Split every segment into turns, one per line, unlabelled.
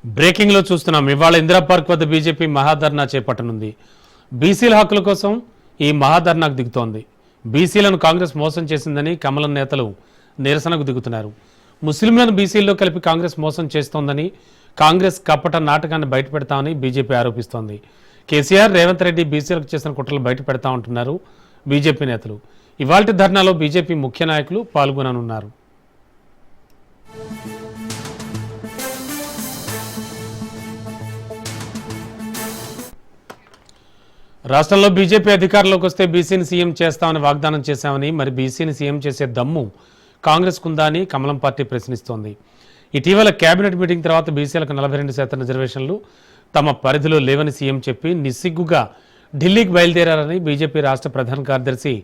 Breaking లో చూస్తున్నాం. ఇవాళ ఇందిరా పార్క్ వద్ద బీజేపీ మహాధర్నా చేపట్టనుంది. బీసీల హక్కుల కోసం ఈ మహాధర్నాకు దిగుతోంది. బీసీలను కాంగ్రెస్ మోసం చేసిందని కమలం నేతలు నిరసనకు దిగుతున్నారు. ముస్లింలను బీసీల్లో కలిపి కాంగ్రెస్ మోసం చేస్తోందని, కాంగ్రెస్ కపట నాటకాన్ని బయటపెడతామని బీజేపీ ఆరోపిస్తోంది. కేసీఆర్, రేవంత్ రెడ్డి బీసీలకు చేసిన కుట్రలు బయట పెడతా ఉంటున్నారు బీజేపీ నేతలు. ఇవాల్టి ధర్నాలో బీజేపీ ముఖ్య నాయకులు పాల్గొననున్నారు. రాష్ట్రంలో బీజేపీ అధికారంలోకి వస్తే బీసీని సీఎం చేస్తామని వాగ్దానం చేశామని, మరి బీసీని సీఎం చేసే దమ్ము కాంగ్రెస్ కుందా అని కమలం పార్టీ ప్రశ్నిస్తోంది. ఇటీవల కేబినెట్ మీటింగ్ తర్వాత బీసీలకు 42% రిజర్వేషన్లు తమ పరిధిలో లేవని సీఎం చెప్పి నిస్సిగ్గుగా ఢిల్లీకి బయలుదేరారని బీజేపీ రాష్ట్ర ప్రధాన కార్యదర్శి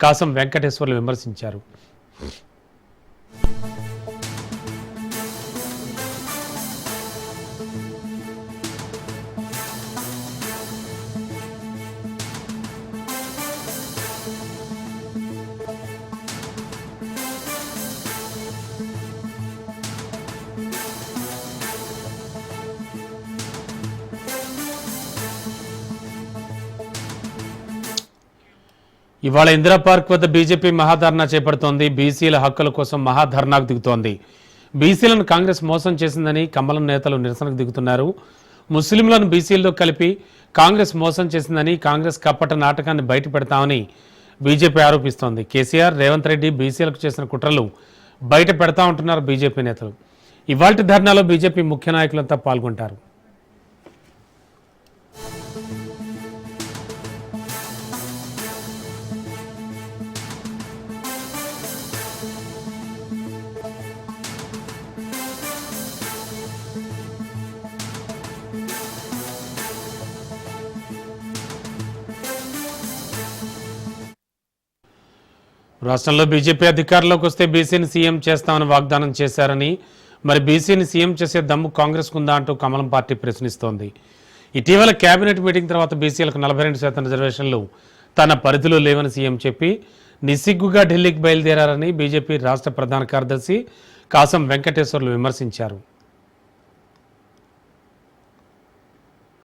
కాసం వెంకటేశ్వర్లు విమర్శించారు. ఇవాళ ఇందిరా పార్క్ వద్ద బీజేపీ మహాధర్నా చేపడుతోంది. బీసీల హక్కుల కోసం మహాధర్నాకు దిగుతోంది. బీసీలను కాంగ్రెస్ మోసం చేసిందని కమలం నేతలు నిరసనకు దిగుతున్నారు. ముస్లింలను బీసీల్లో కలిపి కాంగ్రెస్ మోసం చేసిందని, కాంగ్రెస్ కప్పట నాటకాన్ని బయట పెడతామని బీజేపీ ఆరోపిస్తోంది. కేసీఆర్, రేవంత్ రెడ్డి బీసీలకు చేసిన కుట్రలు బయట పెడతా ఉంటున్నారు బీజేపీ నేతలు. ఇవాల్టి ధర్నాలో బీజేపీ ముఖ్య నాయకులంతా పాల్గొంటారు. రాష్ట్రంలో బీజేపీ అధికారంలోకి వస్తే బీసీని సీఎం చేస్తామని వాగ్దానం చేశారని, మరి బీసీని సీఎం చేసే దమ్ము కాంగ్రెస్ కుందా అంటూ కమలం పార్టీ ప్రశ్నిస్తోంది. ఇటీవల కేబినెట్ మీటింగ్ తర్వాత బీసీలకు 42% రిజర్వేషన్లు తన పరిధిలో లేవని సీఎం చెప్పి నిస్సిగ్గుగా ఢిల్లీకి బయలుదేరారని బీజేపీ రాష్ట్ర ప్రధాన కార్యదర్శి కాసం వెంకటేశ్వర్లు విమర్శించారు.